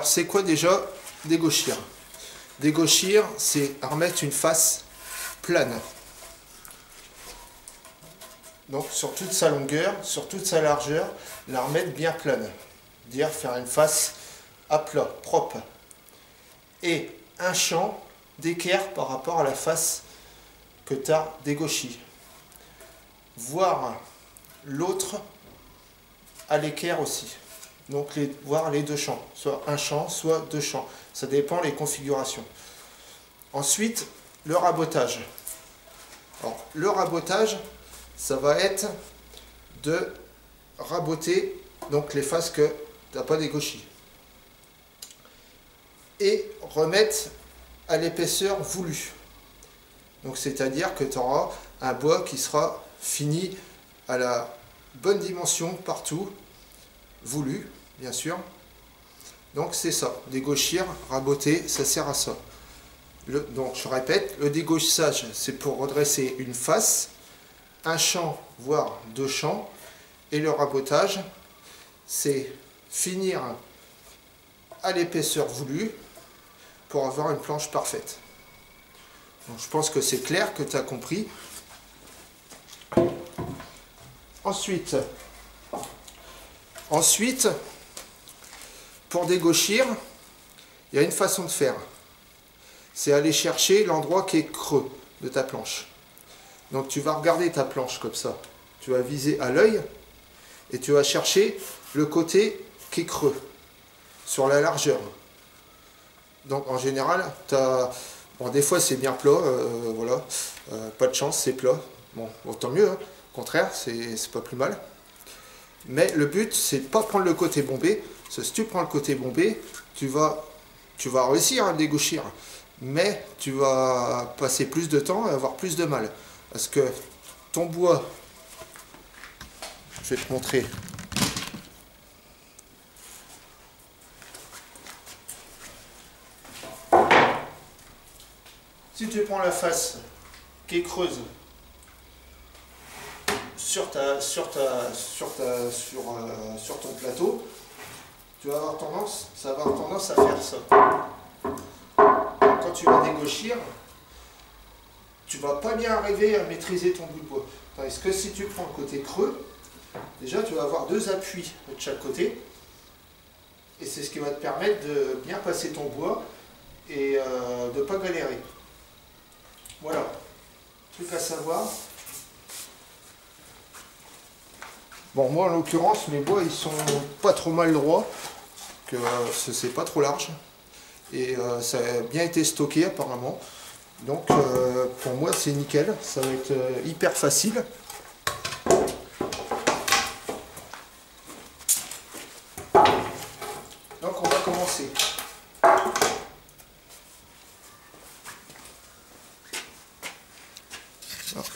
Alors, c'est quoi déjà dégauchir? Dégauchir, c'est remettre une face plane. Donc, sur toute sa longueur, sur toute sa largeur, la remettre bien plane. Dire faire une face à plat, propre. Et un champ d'équerre par rapport à la face que tu as dégauchie. Voir l'autre à l'équerre aussi. Donc voir les deux champs, soit un champ, soit deux champs. Ça dépend des configurations. Ensuite, le rabotage. Alors, le rabotage, ça va être de raboter donc les faces que tu n'as pas dégauchées. Et remettre à l'épaisseur voulue. Donc c'est-à-dire que tu auras un bois qui sera fini à la bonne dimension partout, voulu bien sûr. Donc c'est ça, dégauchir, raboter, ça sert à ça. Donc je répète, le dégauchage c'est pour redresser une face, un champ voire deux champs, et le rabotage c'est finir à l'épaisseur voulue pour avoir une planche parfaite. Donc, je pense que c'est clair, que tu as compris. Ensuite, pour dégauchir, il y a une façon de faire. C'est aller chercher l'endroit qui est creux de ta planche. Donc tu vas regarder ta planche comme ça. Tu vas viser à l'œil et tu vas chercher le côté qui est creux sur la largeur. Donc en général, bon, des fois c'est bien plat, voilà, pas de chance, c'est plat. Bon, tant mieux, hein. Au contraire, c'est pas plus mal. Mais le but, c'est de pas prendre le côté bombé, parce que si tu prends le côté bombé, tu vas réussir à le dégauchir, mais tu vas passer plus de temps et avoir plus de mal. Parce que ton bois, je vais te montrer. Si tu prends la face qui est creuse sur ton plateau, tu vas avoir tendance, ça va avoir tendance à faire ça. Quand tu vas dégauchir, tu vas pas bien arriver à maîtriser ton bout de bois. Tandis que si tu prends le côté creux, déjà tu vas avoir deux appuis de chaque côté, et c'est ce qui va te permettre de bien passer ton bois et de ne pas galérer. Voilà, truc à savoir. Bon, moi en l'occurrence, mes bois ils sont pas trop mal droits, que c'est pas trop large, et ça a bien été stocké apparemment. Donc pour moi c'est nickel, ça va être hyper facile. Donc on va commencer.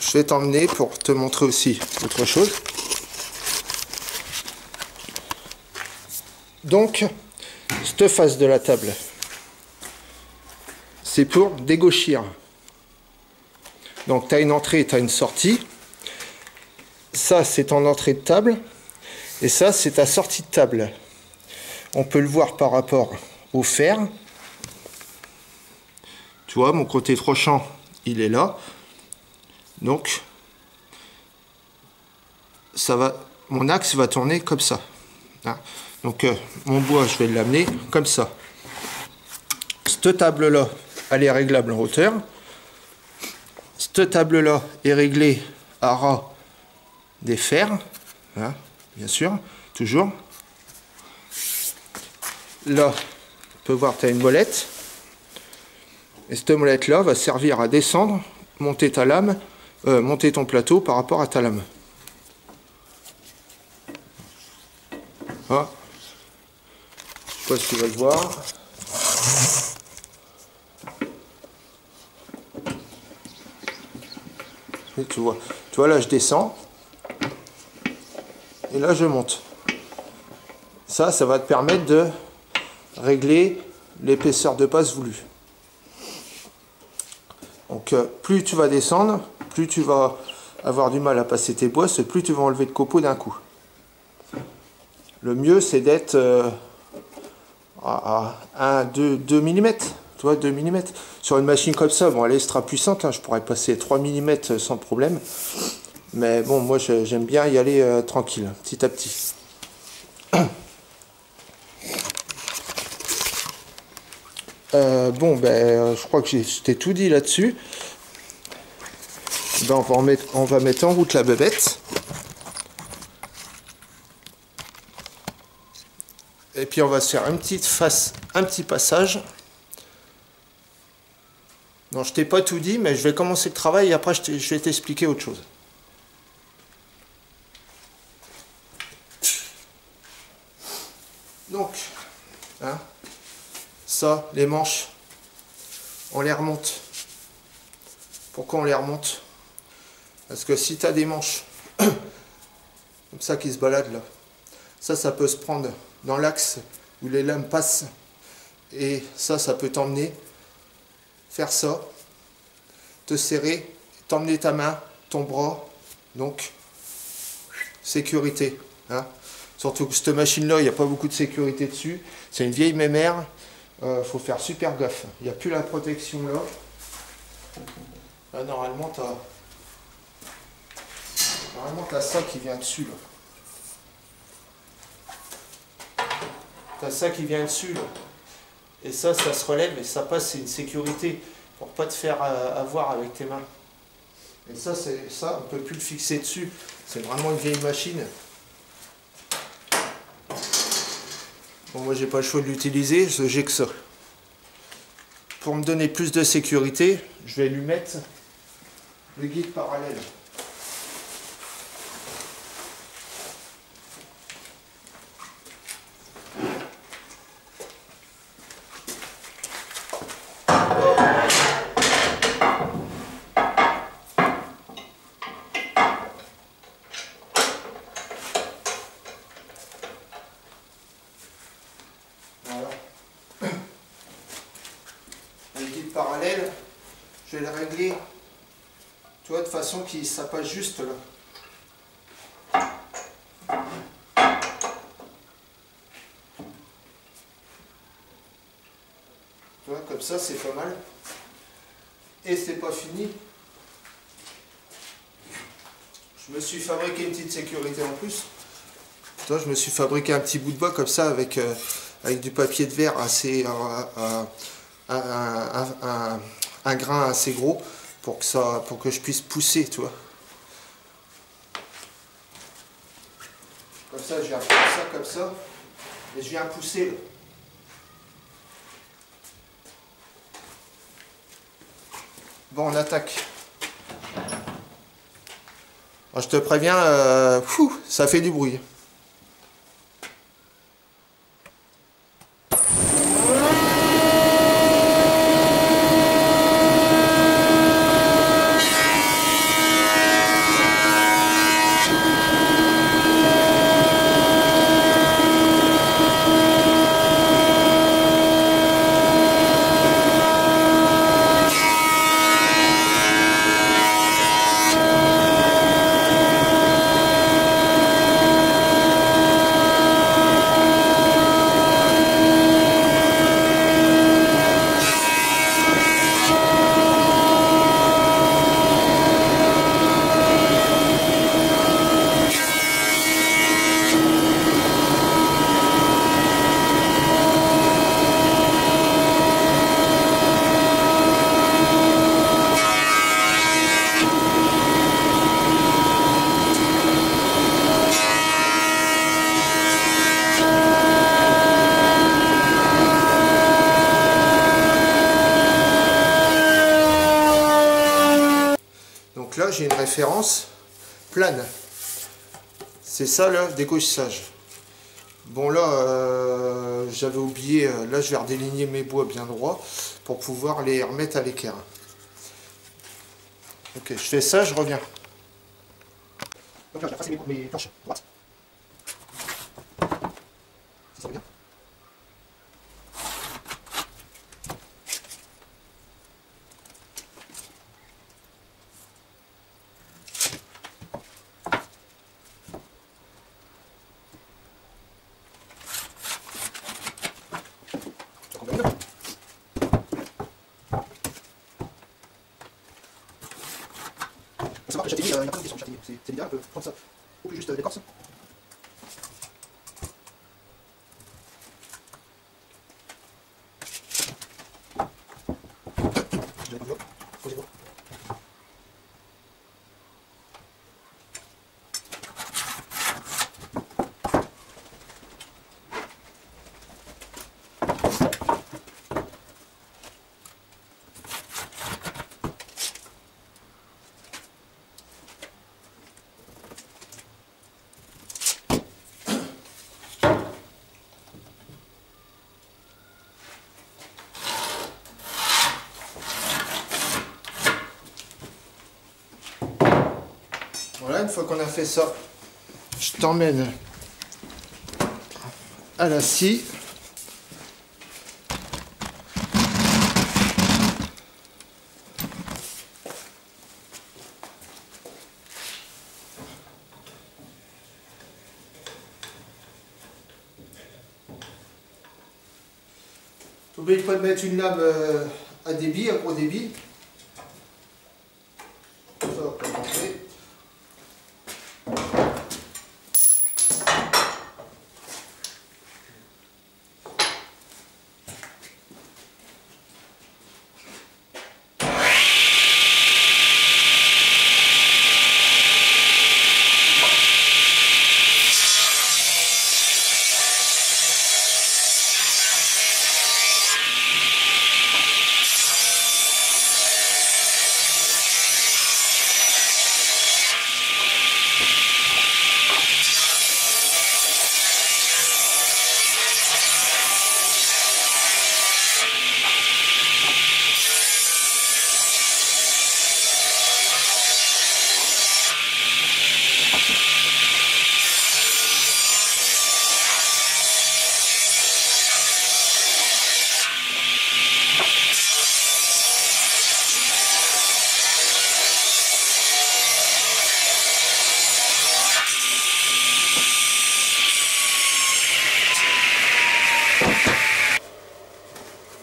Je vais t'emmener pour te montrer aussi autre chose. Donc, cette face de la table, c'est pour dégauchir. Donc, tu as une entrée et tu as une sortie. Ça, c'est ton entrée de table. Et ça, c'est ta sortie de table. On peut le voir par rapport au fer. Tu vois, mon côté tranchant, il est là. Donc, mon axe va tourner comme ça. Donc, mon bois, je vais l'amener comme ça. Cette table-là, elle est réglable en hauteur. Cette table-là est réglée à ras des fers. Hein, bien sûr, toujours. Là, tu peux voir, tu as une molette. Et cette molette-là va servir à descendre, monter ta lame, monter ton plateau par rapport à ta lame. Ah. Je sais pas si tu vas le voir. Et tu vois là je descends. Et là je monte. Ça va te permettre de régler l'épaisseur de passe voulue. Donc plus tu vas descendre, plus tu vas avoir du mal à passer tes bois, plus tu vas enlever de copeaux d'un coup. Le mieux c'est d'être 1, 2 mm. Tu vois, 2 mm. Sur une machine comme ça, bon, elle est extra puissante, hein, je pourrais passer 3 mm sans problème. Mais bon, moi j'aime bien y aller tranquille, petit à petit. Bon, ben, je crois que je t'ai tout dit là-dessus. Ben, on va mettre en route la bebête. Et puis on va se faire une petite face, un petit passage. Non, je t'ai pas tout dit, mais je vais commencer le travail et après je vais t'expliquer autre chose. Donc, hein, ça, les manches, on les remonte. Pourquoi on les remonte? Parce que si tu as des manches comme ça qui se baladent là, ça peut se prendre dans l'axe où les lames passent. Et ça peut t'emmener, faire ça, te serrer, t'emmener ta main, ton bras, donc sécurité. Hein. Surtout que cette machine-là, il n'y a pas beaucoup de sécurité dessus. C'est une vieille mémère, faut faire super gaffe. Il n'y a plus la protection là. Là, normalement, tu as ça qui vient dessus. Tu as ça qui vient dessus. Là. Et ça se relève et ça passe, c'est une sécurité pour pas te faire avoir avec tes mains. Et ça, on ne peut plus le fixer dessus. C'est vraiment une vieille machine. Bon, moi, j'ai pas le choix de l'utiliser, j'ai que ça. Pour me donner plus de sécurité, je vais lui mettre le guide parallèle. Parallèle, je vais le régler, tu vois, de façon que ça passe juste là. Tu vois, comme ça, c'est pas mal. Et c'est pas fini. Je me suis fabriqué une petite sécurité en plus. Tu vois, je me suis fabriqué un petit bout de bois comme ça avec du papier de verre assez... un grain assez gros pour que je puisse pousser, tu vois. Comme ça, je viens faire ça comme ça et je viens pousser. Là. Bon, on attaque. Alors, je te préviens, ça fait du bruit. Donc là, j'ai une référence plane. C'est ça le décochissage. Bon là, j'avais oublié, là je vais redéligner mes bois bien droits pour pouvoir les remettre à l'équerre. Ok, je fais ça, je reviens. Donc là, je vais passer mes planches droites. Ça revient. n'y a pas de question, Châtaignier. C'est l'idéal, on peut prendre ça au plus juste l'écorce. Posez-vous. Voilà, une fois qu'on a fait ça, je t'emmène à la scie. N'oubliez pas de mettre une lame à débit, à gros débit. Ça va pas rentrer.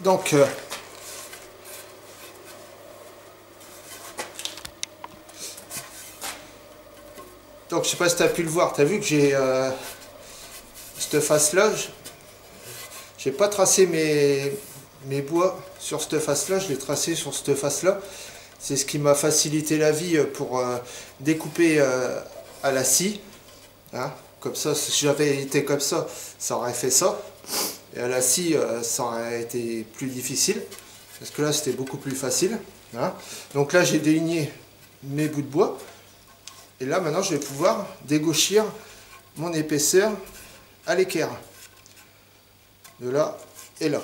Donc, je sais pas si tu as pu le voir, tu as vu que j'ai cette face-là, j'ai pas tracé mes bois sur cette face-là, je l'ai tracé sur cette face-là. C'est ce qui m'a facilité la vie pour découper à la scie. Hein. Comme ça, si j'avais été comme ça, ça aurait fait ça. Et à la scie, ça aurait été plus difficile. Parce que là, c'était beaucoup plus facile. Hein. Donc là, j'ai déligné mes bouts de bois. Et là, maintenant, je vais pouvoir dégauchir mon épaisseur à l'équerre. De là et là.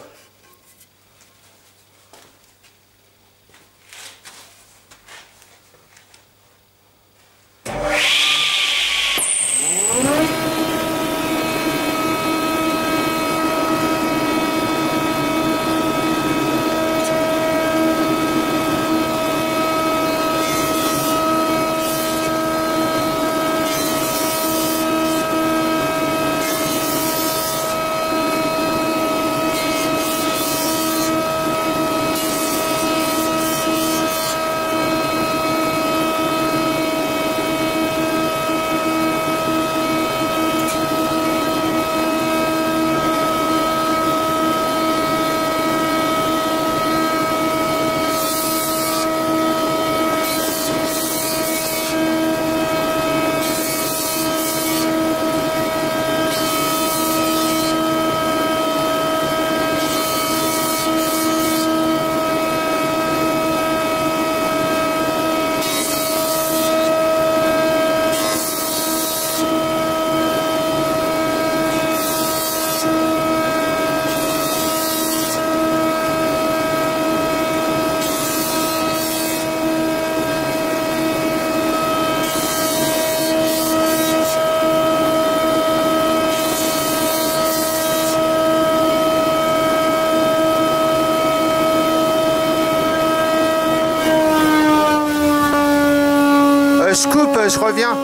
Je coupe, je reviens.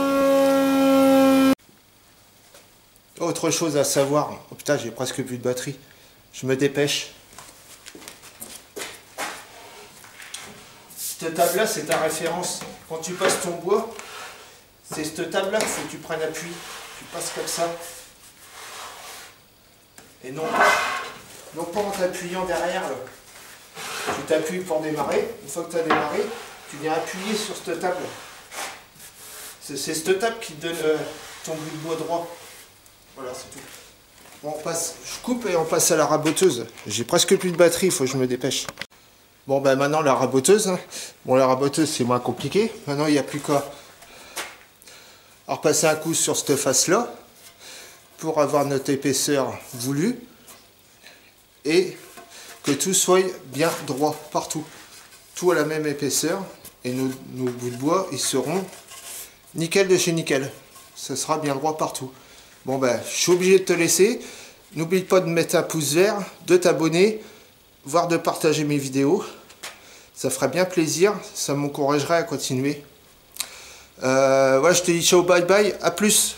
Autre chose à savoir. Oh putain, j'ai presque plus de batterie. Je me dépêche. Cette table là, c'est ta référence. Quand tu passes ton bois, C'est cette table-là qu'il faut que tu prennes appui. Tu passes comme ça. Et non pas en t'appuyant derrière. Là. Tu t'appuies pour démarrer. Une fois que tu as démarré, tu viens appuyer sur cette table. C'est cette table qui te donne ton bout de bois droit. Voilà, c'est tout. Bon, on passe, je coupe et on passe à la raboteuse. J'ai presque plus de batterie, il faut que je me dépêche. Bon, ben maintenant la raboteuse. Hein. Bon, la raboteuse, c'est moins compliqué. Maintenant, il n'y a plus qu'à repasser un coup sur cette face-là pour avoir notre épaisseur voulue et que tout soit bien droit partout. Tout à la même épaisseur et nos bouts de bois, ils seront nickel de chez nickel. Ça sera bien droit partout. Bon ben, je suis obligé de te laisser. N'oublie pas de mettre un pouce vert, de t'abonner, voire de partager mes vidéos. Ça ferait bien plaisir, ça m'encouragerait à continuer. Ouais, je te dis ciao, bye bye, à plus.